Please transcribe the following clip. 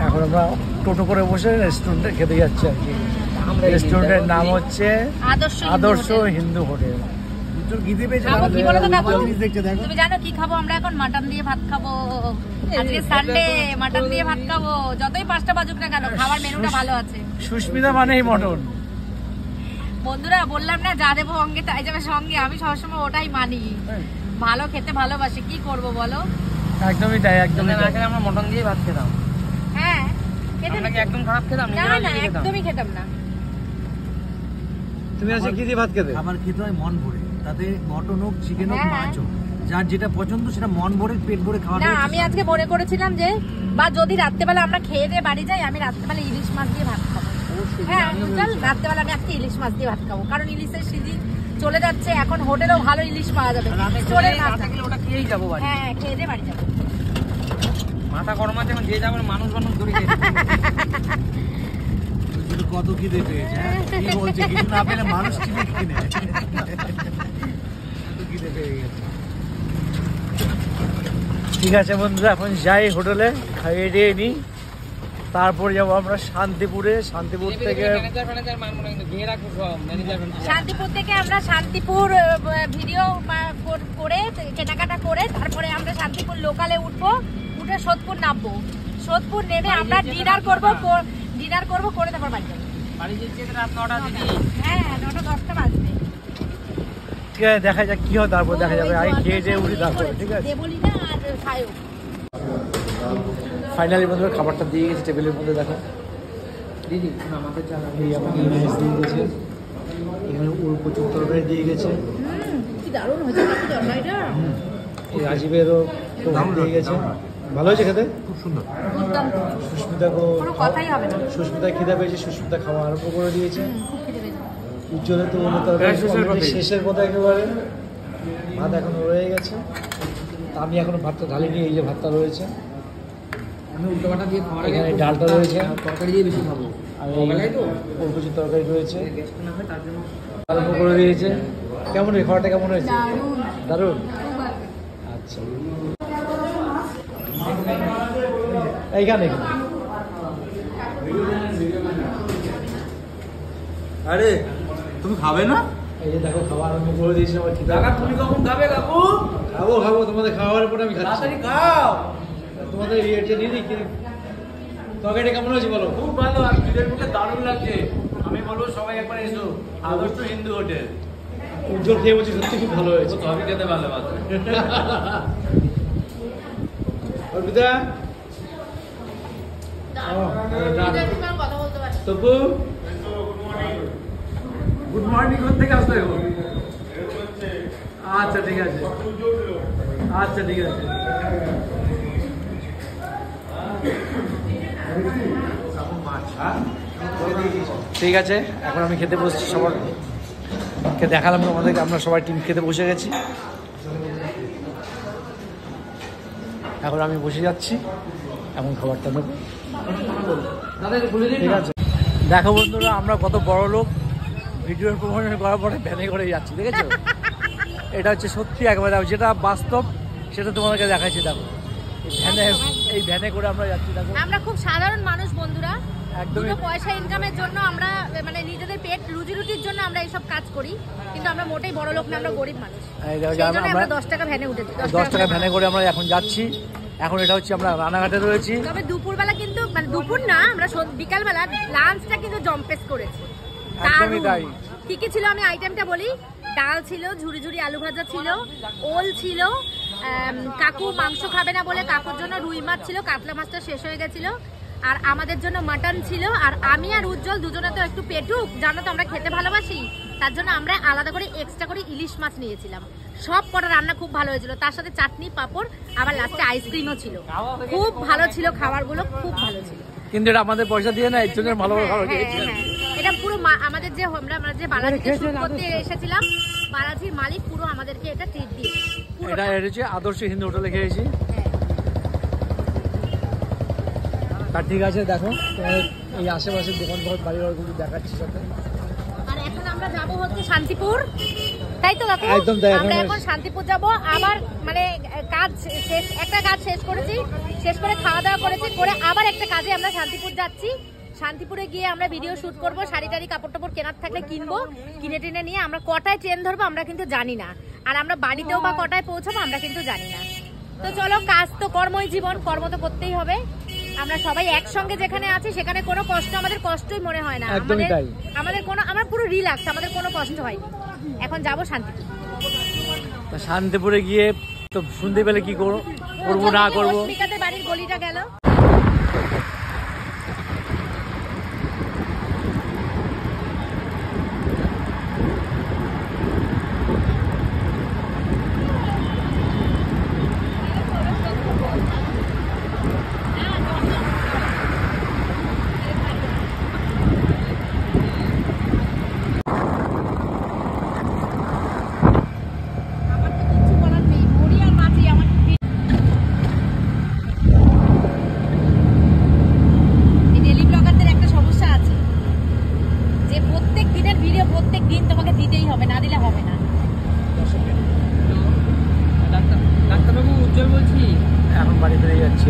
এখন আমরা টোটো করে বসে রেস্টুরেন্টে খেতে যাচ্ছি আর কি। রেস্টুরেন্টের নাম হচ্ছে আদর্শ হিন্দু হোটেল। তুমি জানো কি খাবো আমরা এখন? মাটন দিয়ে ভাত খাবো। আজকে সানডে, মাটন দিয়ে ভাত খাবো। যতই 5টা বাজুক না কেন, খাবার মেনুটা ভালো আছে। সুস্মিতা মানেই মটন। বন্ধুরা বললাম না, যা দেবো অঙ্গে তাই যাবে সঙ্গে। আমি সবসময় ওটাই মানি। ভালো খেতে ভালোবাসি, কি করব বলো? একদমই তাই, একদমই তাই। আমরা মটন দিয়ে ভাত খেতাম। হ্যাঁ, একদম খারাপ খেতাম না, না একদমই খেতাম না। তুমি আজকে কি দিয়ে ভাত খেতে? খাবার খেতে হয় মন ভরে, তাতে মটন হোক, চিকেন হোক, মাছ হোক, যার যেটা পছন্দ সেটা মন ভরে পেট ভরে খাওয়া। না, আমি আজকে মনে করেছিলাম যে বা যদি রাত্রেবেলা আমরা খেয়ে দিয়ে বাড়ি যাই, আমি রাত্রেবেলা ইলিশ মাছ দিয়ে ভাত খাবো। হ্যাঁ, রাত্রেবেলা আমি আজকে ইলিশ মাছ দিয়ে ভাত খাবো, কারণ ইলিশের সিজন চলে যাচ্ছে। এখন হোটেলেও ভালো ইলিশ পাওয়া যাবে। ওটা খেয়েই যাবো বাড়ি। হ্যাঁ, খেয়ে দিয়ে বাড়ি যাবো। মাথা গরম আছে, এখন যে যাবো মানুষ ধরে কত খিদে পেয়েছে, কি বলছে? কিছু না পেলে মানুষ চিনে কিনে খিদে পেয়ে গেছে। ঠিক আছে বন্ধুরা, এখন যাই হোটেলে, খাইয়ে দিয়ে নিই, তারপর যাবো আমরা শান্তিপুরে। শান্তিপুর থেকে আমরা শান্তিপুর ভিডিও করে কেনাকাটা করে তারপরে আমরা শান্তিপুর লোকালে উঠবো, উঠে সোদপুর নামবো। সোদপুর নেমে আমরা ডিনার করবো, করে তারপর বাড়ি যাবো। হ্যাঁ, 9টা-10টা বাজবে। ঠিক আছে, দেখা যাক কি হয়, তারপর দেখা যাবে। আগে খেয়ে দিয়ে উঠি তারপরে। ঠিক আছে, ফাইনালি বন্ধুরা খাবারটা দিয়ে গেছে টেবিলের মধ্যে। দেখো দিদি আমাকে এই আমাকে ইলিশ দিয়ে গেছে, এখানে প্রচুর তরকারি দিয়ে গেছে। কি দারুণ হয়েছে তরকারিটা। এই রাজীবেরও দিয়ে গেছে, ভালো হয়েছে খেতে, খুব সুন্দর। সুস্মিতা খিদা পেয়েছে, সুস্মিতা খাওয়া আরম্ভ করে দিয়েছে। উজ্জ্বলে তো শেষের কথা একেবারে। ভাত এখনো রয়ে গেছে, আমি এখনো ভাতটা ঢালিনি। এই যে ভাতটা রয়েছে, আমি উল্টোপাটা দিয়ে খাওয়ার এখানে ডালটা রয়েছে, তরকারি দিয়ে বেশি খাবো। আর ওর কিছু তরকারি রয়েছে, আরম্ভ করে দিয়েছে। কেমন হয়েছে খাওয়াটা? কেমন হয়েছে? দারুণ। আচ্ছা, এইখানে আরে তুমি খাবে না? এই যে দেখো খাওয়া আরম্ভ করে দিয়েছি আমার খিদা। তুমি কখন খাবে কাকু? খাবো, তোমাদের খাওয়ার পরে আমি খাচ্ছি। খাও, তোমাদের ইয়েটা নিয়ে দিই। তরকারিটা কেমন হয়েছে বলো? খুব ভালো, আর খিদের মুখে দারুণ লাগছে। আমি বলবো সবাই একবার এসো আদর্শ হিন্দু হোটেল। উজ্জ্বল খেয়ে বলছি সত্যি খুব ভালো হয়েছে। সবই খেতে ভালোবাসে। অর্পিতা, তবু গুড মর্নিং থেকে আসতে হবে। আচ্ছা ঠিক আছে, আচ্ছা ঠিক আছে। ঠিক আছে, এখন আমি খেতে বসছি। সবাইকে দেখালাম তোমাদেরকে, আমরা সবাই টিম খেতে বসে গেছি। এখন আমি বসে যাচ্ছি, এখন খাবারটা নেব। ঠিক আছে, দেখো বন্ধুরা আমরা কত বড় লোক। ভিডিওর প্রমোশন করার পরে ভ্যানে করে যাচ্ছি, দেখেছো? এটা হচ্ছে সত্যি একেবারে, যেটা বাস্তব সেটা তোমাদেরকে দেখাচ্ছি। দেখো এই ভ্যানে করে আমরা যাচ্ছি। দেখো আমরা খুব সাধারণ মানুষ বন্ধুরা, একদমই পয়সা ইনকামের জন্য আমরা মানে নিজেদের পেট রুজির জন্য আমরা এইসব কাজ করি, কিন্তু আমরা মোটেই বড় লোক না, আমরা গরিব মানুষ। আমরা 10 টাকা ভ্যানে উঠেছি, 10 টাকা ভ্যানে করে আমরা এখন যাচ্ছি। এখন এটা হচ্ছে আমরা রানাঘাটে রয়েছি। তবে দুপুরবেলা কিন্তু মানে দুপুর না, আমরা বিকালবেলা লাঞ্চটা কিন্তু জম্পেস করেছি। একদমই তাই। কি কি ছিল আমি আইটেমটা বলি। ডাল ছিল, ঝুরি ঝুরি আলু ভাজা ছিল, ওল ছিল, কাকু মাংস খাবে না বলে কাকুর জন্য রুই মাছ ছিল, কাতলা মাছটা শেষ হয়ে গেছিল, আর আমাদের জন্য মাটন ছিল। আর আমি আর উজ্জ্বল দুজনে তো একটু পেটুক, জানো তো আমরা খেতে ভালোবাসি, তার জন্য আমরা আলাদা করে এক্সট্রা করে ইলিশ মাছ নিয়েছিলাম। সব কটা রান্না খুব ভালো হয়েছিল, তার সাথে চাটনি, পাঁপড়, আবার লাস্টে আইসক্রিমও ছিল। খুব ভালো ছিল খাবারগুলো, খুব ভালো ছিল। কিন্তু এটা আমাদের পয়সা দিয়ে না, এর জন্য ভালো খাবার খেয়েছি। এটা পুরো আমাদের যে আমরা যে বালাজিতে শুট করতে এসেছিলাম, বালাজির মালিক পুরো আমাদেরকে এটা ট্রিট দিয়ে। এটা হচ্ছে আদর্শ হিন্দু হোটেলে খেয়েছি। তা ঠিক আছে, দেখো এই আশেপাশের দোকান বাড়ি ঘরগুলো দেখাচ্ছি সাথে। আর এখন আমরা যাব হচ্ছে শান্তিপুর, তাই তো কাকু? একদম তাই। আমরা এখন শান্তিপুর যাব। আবার মানে কাজ শেষ, একটা কাজ শেষ করেছি, শেষ করে খাওয়া দাওয়া করেছি, করে আবার একটা কাজে আমরা শান্তিপুর যাচ্ছি। শান্তিপুরে গিয়ে আমরা ভিডিও শুট করব, শাড়ি টাড়ি কাপড় টাপড় কেনার থাকলে কিনবো, কিনে টিনে নিয়ে আমরা কটায় ট্রেন ধরবো আমরা কিন্তু জানি না, আর আমরা বাড়িতেও বা কটায় পৌঁছাবো আমরা কিন্তু জানি না। তো চলো, কাজ তো কর্মই জীবন, কর্ম তো করতেই হবে। আমরা সবাই একসঙ্গে যেখানে আছি সেখানে কোনো কষ্ট আমাদের কষ্টই মনে হয় না, আমাদের কোনো, আমরা পুরো রিল্যাক্স, আমাদের কোনো কষ্ট হয়নি। এখন যাবো শান্তিপুর। শান্তিপুরে গিয়ে তো শুনতে পেলে কি করবো না করবো। অস্মিকাদের বাড়ির গলিটা গেল। ডাক্তারবাবু উজ্জ্বল বলছি। এখন বাড়ি ফিরে যাচ্ছি।